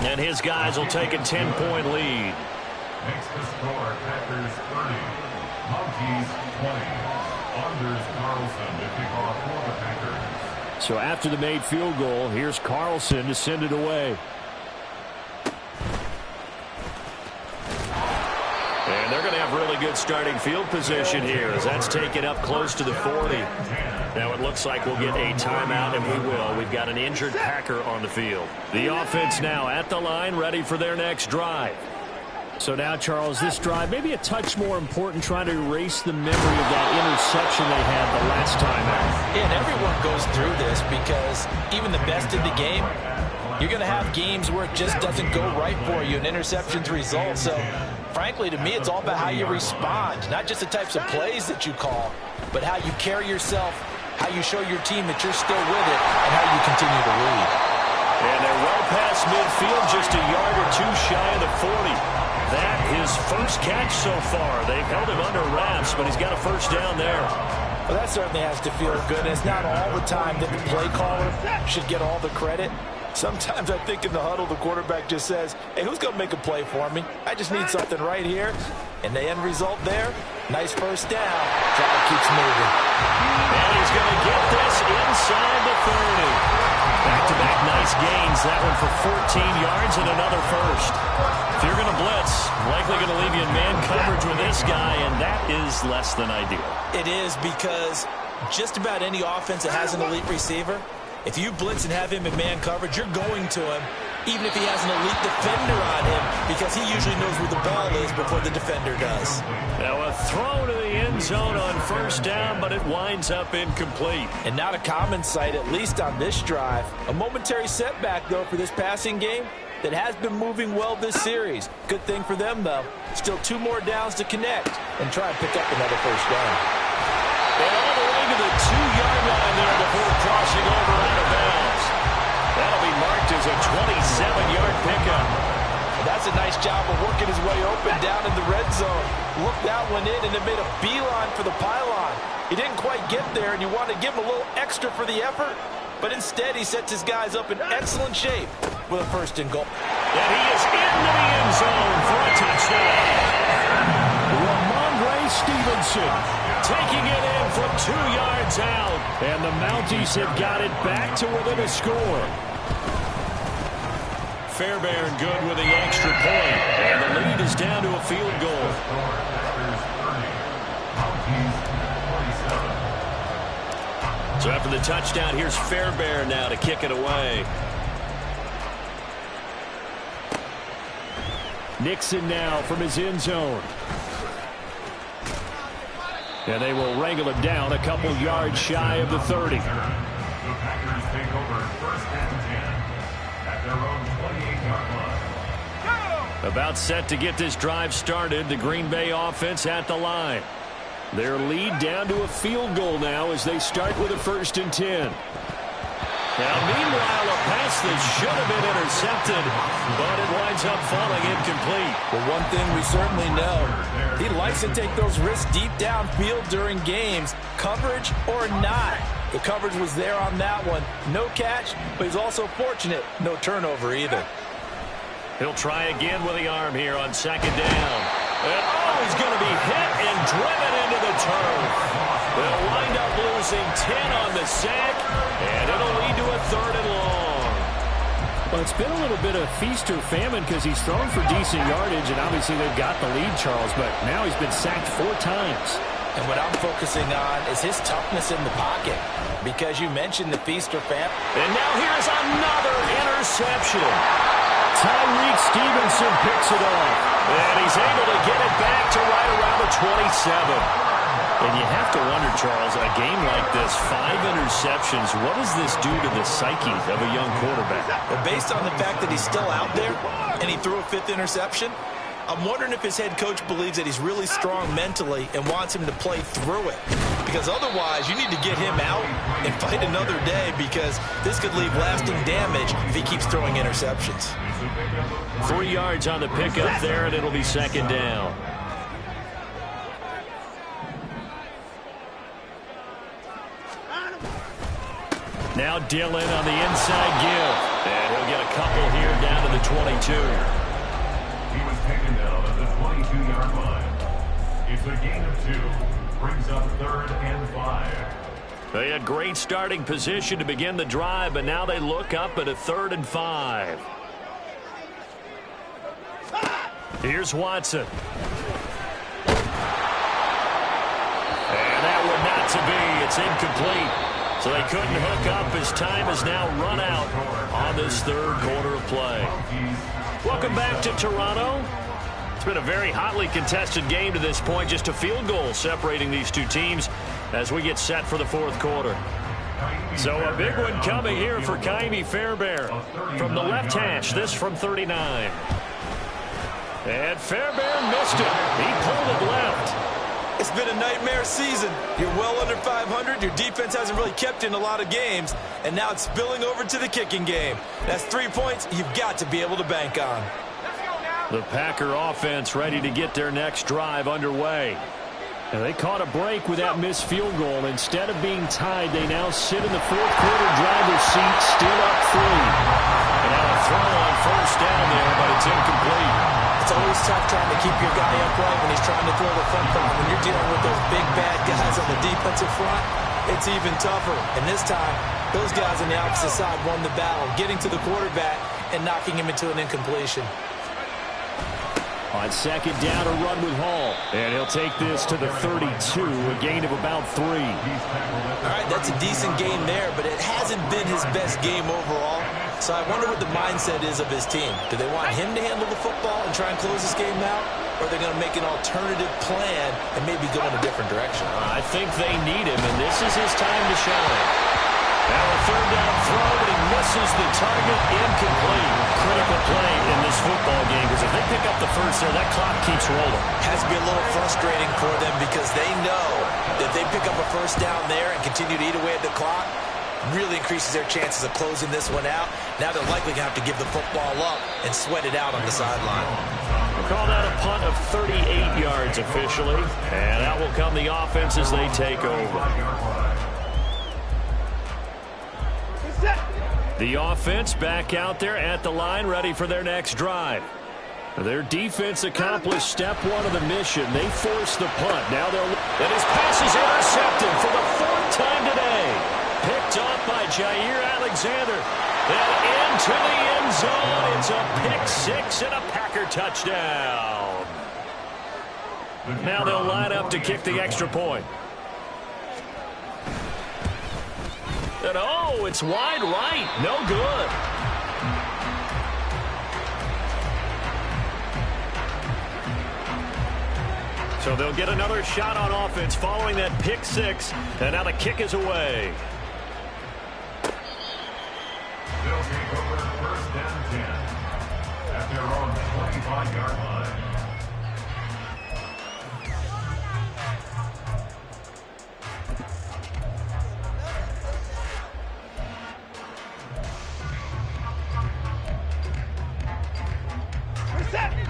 And his guys will take a 10-point lead. Makes the score Packers 30, Mounties 20. Anders Carlson to kick off for the Packers. So after the made field goal, here's Carlson to send it away. And they're going to have really good starting field position here as that's taken up close to the 40. Now it looks like we'll get a timeout, and we will. We've got an injured Packer on the field. The offense now at the line, ready for their next drive. So now, Charles, this drive maybe a touch more important, trying to erase the memory of that interception they had the last time out. Yeah, and everyone goes through this because even the best in the game, you're going to have games where it just doesn't go right for you, and interceptions result. So, frankly, to me, it's all about how you respond, not just the types of plays that you call, but how you carry yourself, how you show your team that you're still with it, and how you continue to lead. And they're well past midfield, just a yard or two shy of the 40. That his first catch so far. They've held him under wraps, but he's got a first down there. Well, that certainly has to feel good. It's not all the time that the play caller should get all the credit. Sometimes I think in the huddle, the quarterback just says, hey, who's going to make a play for me? I just need something right here. And the end result there, nice first down. Drive keeps moving. And he's going to get this inside the 30. Back-to-back nice gains. That one for 14 yards and another first. If you're going to blitz, likely going to leave you in man coverage with this guy, and that is less than ideal. It is, because just about any offense that has an elite receiver, if you blitz and have him in man coverage, you're going to him, even if he has an elite defender on him, because he usually knows where the ball is before the defender does. Now a throw to the end zone on first down, but it winds up incomplete. And not a common sight, at least on this drive. A momentary setback, though, for this passing game that has been moving well this series. Good thing for them, though. Still 2 more downs to connect and try and pick up another first down. And all the way to the 2-yard line there before crossing over out of bounds. That'll be marked as a 27-yard pickup. That's a nice job of working his way open down in the red zone. Looked that one in and then made a beeline for the pylon. He didn't quite get there, and you want to give him a little extra for the effort, but instead he sets his guys up in excellent shape with a 1st and goal. And he is into the end zone for a touchdown. Ramondre Stevenson taking it in from 2 yards out, and the Mounties have got it back to within a score. Fairbairn good with the extra point, and the lead is down to a field goal. So after the touchdown, here's Fairbairn now to kick it away. Nixon now from his end zone. And they will wrangle it down a couple yards shy of the 30. The Packers take over 1st and 10 at their own 28-yard line. About set to get this drive started, the Green Bay offense at the line. Their lead down to a field goal now as they start with a 1st and 10. Now, meanwhile, a pass that should have been intercepted, but it winds up falling incomplete. Well, one thing we certainly know, he likes to take those risks deep downfield during games, coverage or not. The coverage was there on that one. No catch, but he's also fortunate. No turnover either. He'll try again with the arm here on 2nd down. And, he's going to be hit and driven into the turf. They'll wind up losing 10 on the sack, and it'll lead to a 3rd and long. Well, it's been a little bit of feast or famine because he's thrown for decent yardage, and obviously they've got the lead, Charles, but now he's been sacked 4 times. And what I'm focusing on is his toughness in the pocket, because you mentioned the feast or famine. And now here's another interception. Tyreek Stevenson picks it off, and he's able to get it back to right around the 27. And you have to wonder, Charles, a game like this, 5 interceptions, what does this do to the psyche of a young quarterback? Well, based on the fact that he's still out there and he threw a 5th interception, I'm wondering if his head coach believes that he's really strong mentally and wants him to play through it. Because otherwise, you need to get him out and fight another day, because this could leave lasting damage if he keeps throwing interceptions. 3 yards on the pickup there, and it'll be 2nd down. Now Dillon on the inside give. And he'll get a couple here down to the 22. He was taken down at the 22-yard line. It's a gain of 2. Brings up 3rd and 5. They had great starting position to begin the drive, but now they look up at a 3rd and 5. Here's Watson. And that one not to be. It's incomplete. So they couldn't hook up as time has now run out on this 3rd quarter of play. Welcome back to Toronto. It's been a very hotly contested game to this point. Just a field goal separating these two teams as we get set for the 4th quarter. So a big one coming here for Ka'imi Fairbairn. From the left hash, this from 39. And Fairbairn missed it. He pulled it left. It's been a nightmare season. You're well under 500. Your defense hasn't really kept in a lot of games, and now it's spilling over to the kicking game. That's 3 points you've got to be able to bank on. The Packer offense ready to get their next drive underway. And they caught a break with that missed field goal. Instead of being tied, they now sit in the 4th quarter driver's seat, still up 3. And now a throw on 1st down there, but it's incomplete. It's always tough trying to keep your guy upright when he's trying to throw the football. When you're dealing with those big, bad guys on the defensive front, it's even tougher. And this time, those guys on the opposite side won the battle, getting to the quarterback and knocking him into an incompletion. On 2nd down, a run with Hall. And he'll take this to the 32, a gain of about 3. All right, that's a decent game there, but it hasn't been his best game overall. So I wonder what the mindset is of his team. Do they want him to handle the football and try and close this game out? Or are they going to make an alternative plan and maybe go in a different direction? I think they need him, and this is his time to shine. Now a 3rd down throw, but he misses the target. Incomplete. Critical play in this football game, because if they pick up the 1st there, that clock keeps rolling. Has to be a little frustrating for them, because they know that they pick up a 1st down there and continue to eat away at the clock, really increases their chances of closing this one out. Now they're likely going to have to give the football up and sweat it out on the sideline. We'll call that a punt of 38 yards officially, and that will come the offense as they take over. The offense back out there at the line, ready for their next drive. Their defense accomplished step 1 of the mission. They forced the punt. Now they'll... And his pass is intercepted for the 4th time today. Picked off by Jair Alexander. And into the end zone. It's a pick-6 and a Packer touchdown. Now they'll line up to kick the extra point. And oh, it's wide right. No good. So they'll get another shot on offense following that pick-6. And now the kick is away. They'll take over 1st and 10 at their own 25-yard line.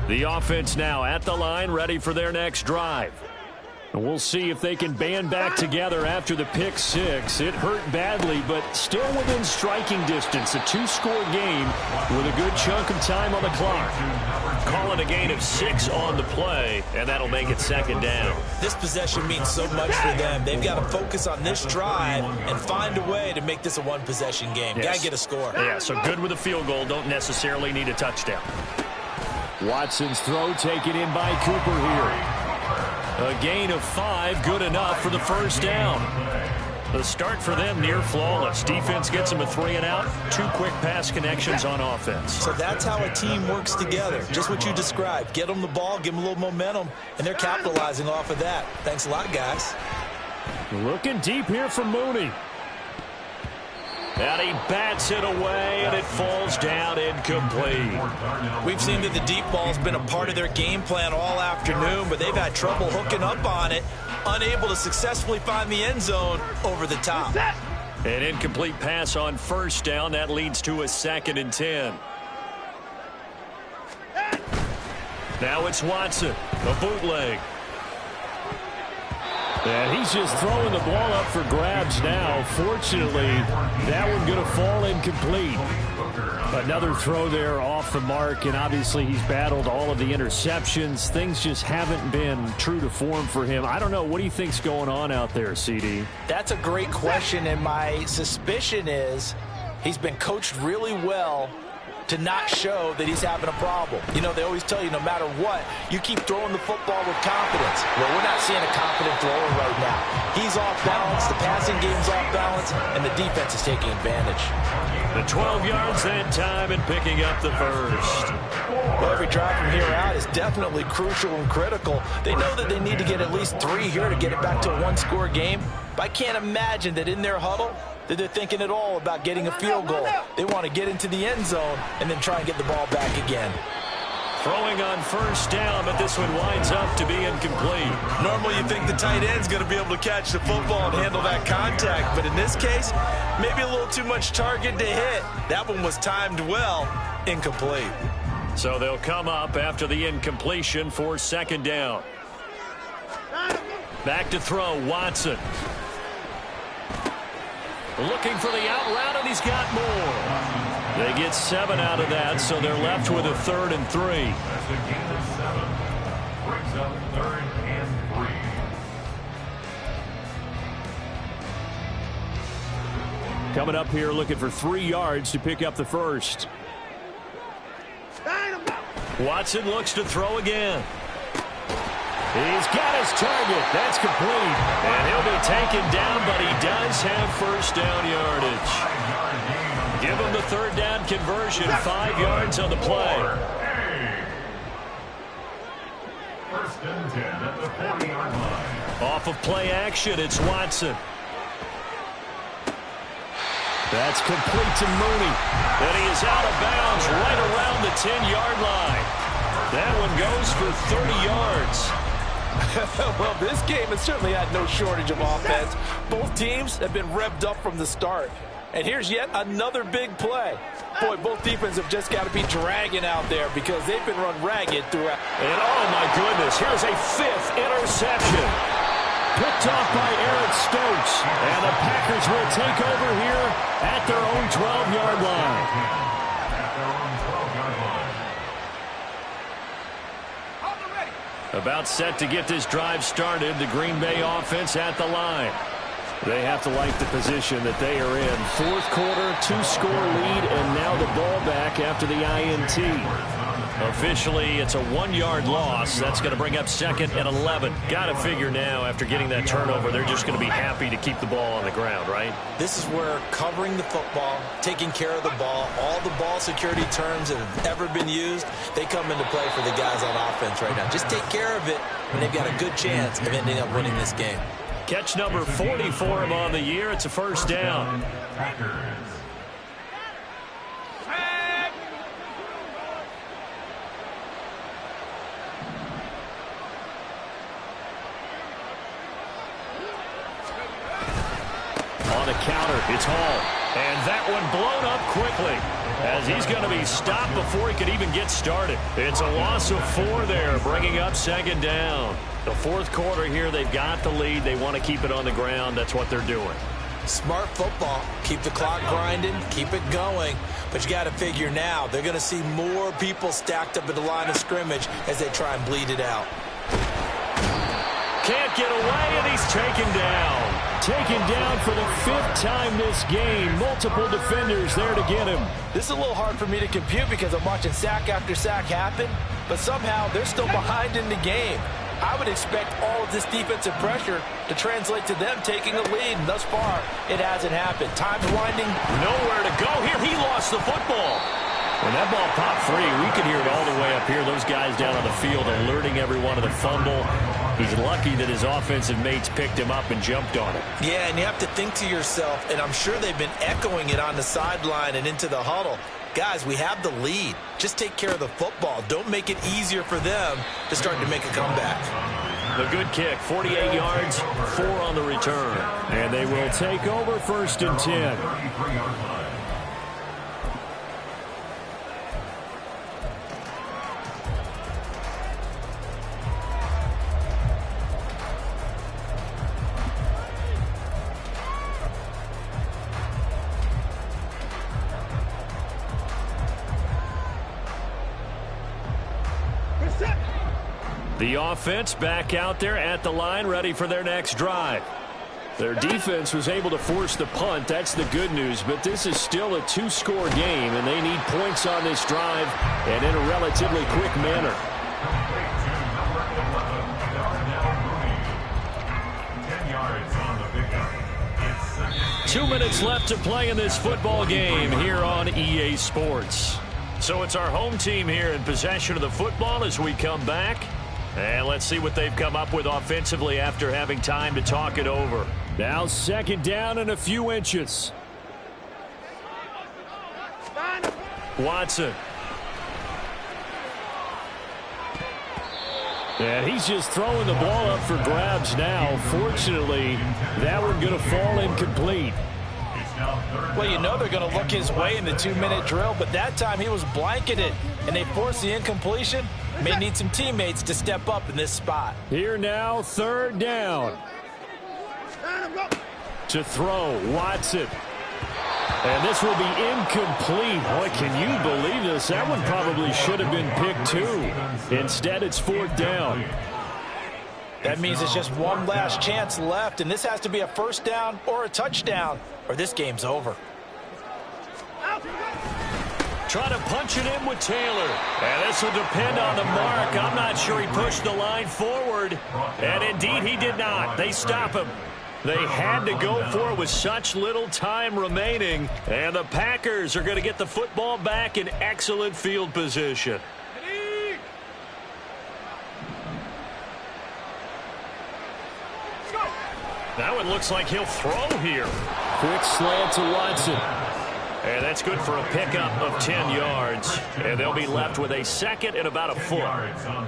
The offense now at the line, ready for their next drive. And we'll see if they can band back together after the pick-6. It hurt badly, but still within striking distance. A 2-score game with a good chunk of time on the clock. Call it a gain of 6 on the play, and that'll make it 2nd down. This possession means so much for them. They've got to focus on this drive and find a way to make this a one-possession game. Yes. Got to get a score. Yeah, so good with a field goal. Don't necessarily need a touchdown. Watson's throw taken in by Cooper here. A gain of 5, good enough for the first down. The start for them near flawless. Defense gets them a 3-and-out. 2 quick pass connections on offense. So that's how a team works together. Just what you described. Get them the ball, give them a little momentum, and they're capitalizing off of that. Thanks a lot, guys. Looking deep here for Mooney. And he bats it away, and it falls down incomplete. We've seen that the deep ball's been a part of their game plan all afternoon, but they've had trouble hooking up on it, unable to successfully find the end zone over the top. An incomplete pass on first down. That leads to a 2nd and 10. Now it's Watson, a bootleg. And he's just throwing the ball up for grabs now. Fortunately, that one going to fall incomplete. Another throw there off the mark, and obviously he's battled all of the interceptions. Things just haven't been true to form for him. I don't know. What do you think's going on out there, CD? That's a great question, and my suspicion is he's been coached really well to not show that he's having a problem. You know, they always tell you no matter what, you keep throwing the football with confidence. Well, we're not seeing a confident thrower right now. He's off balance, the passing game's off balance, and the defense is taking advantage. The 12 yards that time and picking up the first. Well, every drive from here out is definitely crucial and critical. They know that they need to get at least 3 here to get it back to a 1-score game. But I can't imagine that in their huddle that they're thinking at all about getting a field goal. They want to get into the end zone and then try and get the ball back again. Throwing on first down, but this one winds up to be incomplete. Normally you think the tight end's going to be able to catch the football and handle that contact, but in this case, maybe a little too much target to hit. That one was timed well, incomplete. So they'll come up after the incompletion for 2nd down. Back to throw, Watson. Looking for the out route, and he's got more. They get 7 out of that, so they're left with a 3rd and 3. That's a gain of 7. Brings up 3rd and 3. Coming up here looking for 3 yards to pick up the first. Watson looks to throw again. He's got his target. That's complete. And he'll be taken down, but he does have first down yardage. Give him the 3rd down conversion. 5 yards on the play. First and 10 at the 40-yard line. Off of play action, it's Watson. That's complete to Mooney. And he is out of bounds right around the 10-yard line. That one goes for 30 yards. Well, this game has certainly had no shortage of offense. Both teams have been revved up from the start. And here's yet another big play. Boy, both defenses have just got to be dragging out there because they've been run ragged throughout. And oh my goodness, here's a 5th interception. Picked off by Eric Stokes. And the Packers will take over here at their own 12-yard line. About set to get this drive started. The Green Bay offense at the line. They have to like the position that they are in. 4th quarter, 2-score lead, and now the ball back after the INT. Officially, it's a 1-yard loss. That's going to bring up 2nd and 11. Got to figure now, after getting that turnover, they're just going to be happy to keep the ball on the ground, right? This is where covering the football, taking care of the ball, all the ball security terms that have ever been used, they come into play for the guys on offense right now. Just take care of it, and they've got a good chance of ending up winning this game. Catch number 40 for him on the year. It's a first down. On the counter, it's Hall. And that one blown up quickly as he's going to be stopped before he could even get started. It's a loss of 4 there, bringing up 2nd down. The 4th quarter here, they've got the lead. They want to keep it on the ground. That's what they're doing. Smart football. Keep the clock grinding. Keep it going. But you got to figure now, they're going to see more people stacked up at the line of scrimmage as they try and bleed it out. Can't get away, and he's taken down. Taken down for the 5th time this game. Multiple defenders there to get him. This is a little hard for me to compute because I'm watching sack after sack happen, but somehow they're still behind in the game. I would expect all of this defensive pressure to translate to them taking a lead. And thus far, it hasn't happened. Time's winding. Nowhere to go here. He lost the football. When that ball popped free, we could hear it all the way up here. Those guys down on the field alerting everyone of the fumble. He's lucky that his offensive mates picked him up and jumped on it. Yeah, and you have to think to yourself, and I'm sure they've been echoing it on the sideline and into the huddle. Guys, we have the lead. Just take care of the football. Don't make it easier for them to start to make a comeback. The good kick, 48 yards, 4 on the return. And they will take over 1st and 10. The offense back out there at the line, ready for their next drive. Their defense was able to force the punt. That's the good news, but this is still a 2-score game, and they need points on this drive and in a relatively quick manner. 2 minutes left to play in this football game here on EA Sports. So it's our home team here in possession of the football as we come back. And let's see what they've come up with offensively after having time to talk it over. Now 2nd down and a few inches. Watson. And he's just throwing the ball up for grabs now. Fortunately, that one going to fall incomplete. Well, you know they're going to look his way in the 2-minute drill, but that time he was blanketed, and they forced the incompletion. May need some teammates to step up in this spot. Here now, 3rd down. To throw, Watson. And this will be incomplete. Boy, can you believe this? That one probably should have been picked too. Instead, it's 4th down. That means it's just one last chance left, and this has to be a 1st down or a touchdown, or this game's over. Trying to punch it in with Taylor. And this will depend on the mark. I'm not sure he pushed the line forward. And indeed, he did not. They stop him. They had to go for it with such little time remaining. And the Packers are going to get the football back in excellent field position. That one looks like he'll throw here. Quick slant to Watson. And that's good for a pickup of 10 yards. And they'll be left with a 2nd and about a foot.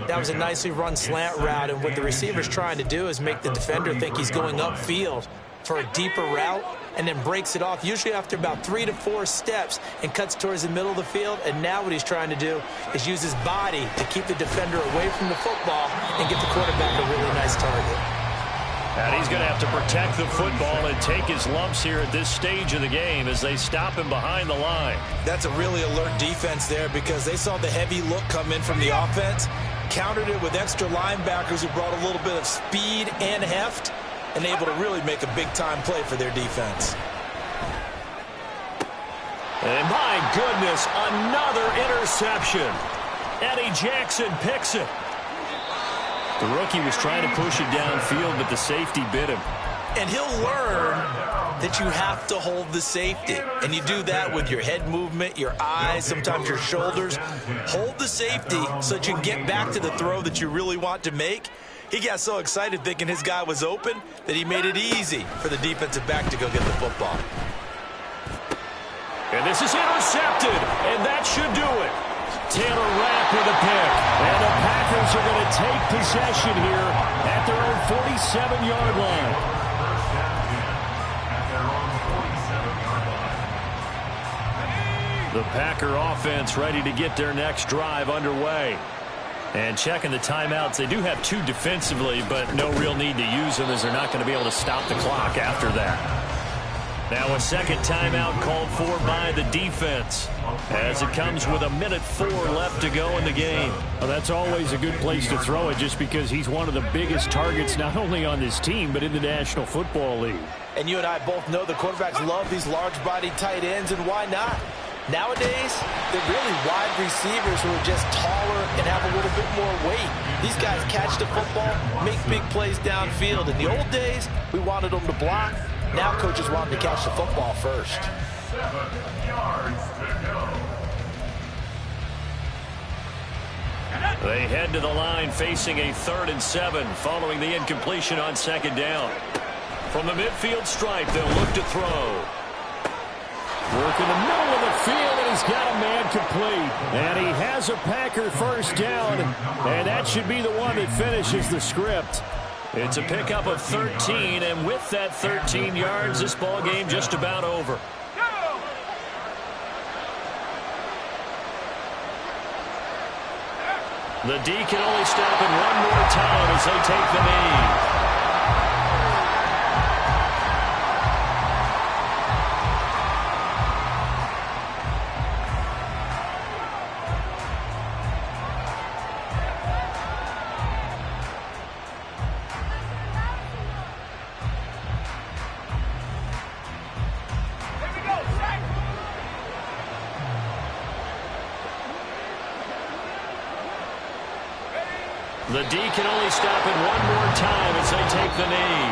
That was a nicely run slant route, and what the receiver's trying to do is make the defender think he's going upfield for a deeper route, and then breaks it off, usually after about 3 to 4 steps, and cuts towards the middle of the field. And now what he's trying to do is use his body to keep the defender away from the football and get the quarterback a really nice target. And he's going to have to protect the football and take his lumps here at this stage of the game as they stop him behind the line. That's a really alert defense there, because they saw the heavy look come in from the offense, countered it with extra linebackers who brought a little bit of speed and heft, and able to really make a big-time play for their defense. And my goodness, another interception. Eddie Jackson picks it. The rookie was trying to push it downfield, but the safety bit him. And he'll learn that you have to hold the safety. And you do that with your head movement, your eyes, sometimes your shoulders. Hold the safety so that you can get back to the throw that you really want to make. He got so excited thinking his guy was open that he made it easy for the defensive back to go get the football. And this is intercepted, and that should do it. Taylor Rapp with a pick. And the Packers are going to take possession here at their own 47-yard line. The Packer offense ready to get their next drive underway. And checking the timeouts, they do have 2 defensively, but no real need to use them as they're not going to be able to stop the clock after that. Now a 2nd timeout called for by the defense as it comes with 1:04 left to go in the game. Well, that's always a good place to throw it just because he's one of the biggest targets not only on this team but in the National Football League. And you and I both know the quarterbacks love these large-bodied tight ends, and why not? Nowadays, they're really wide receivers who are just taller and have a little bit more weight. These guys catch the football, make big plays downfield. In the old days, we wanted them to block. Now coaches want them to catch the football first. 7 yards to go. They head to the line facing a 3rd and 7 following the incompletion on 2nd down. From the midfield stripe, they'll look to throw. Working the middle of the field, and he's got a man complete. And he has a Packer 1st down, and that should be the one that finishes the script. It's a pickup of 13, and with that 13 yards, this ball game just about over. The D can only stop it one more time as they take the knee. The D can only stop it one more time as they take the knee.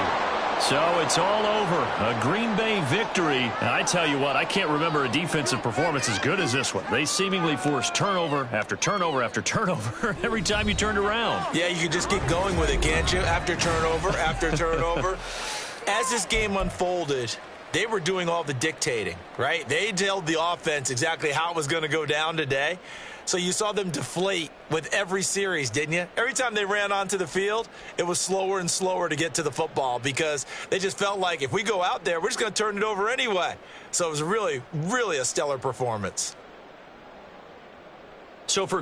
So it's all over. A Green Bay victory. And I tell you what, I can't remember a defensive performance as good as this one. They seemingly forced turnover after turnover after turnover every time you turned around. Yeah, you can just keep going with it, can't you? After turnover. As this game unfolded, they were doing all the dictating, right? They told the offense exactly how it was going to go down today. So you saw them deflate with every series, didn't you? Every time they ran onto the field, it was slower and slower to get to the football because they just felt like if we go out there, we're just going to turn it over anyway. So it was really, really a stellar performance. So for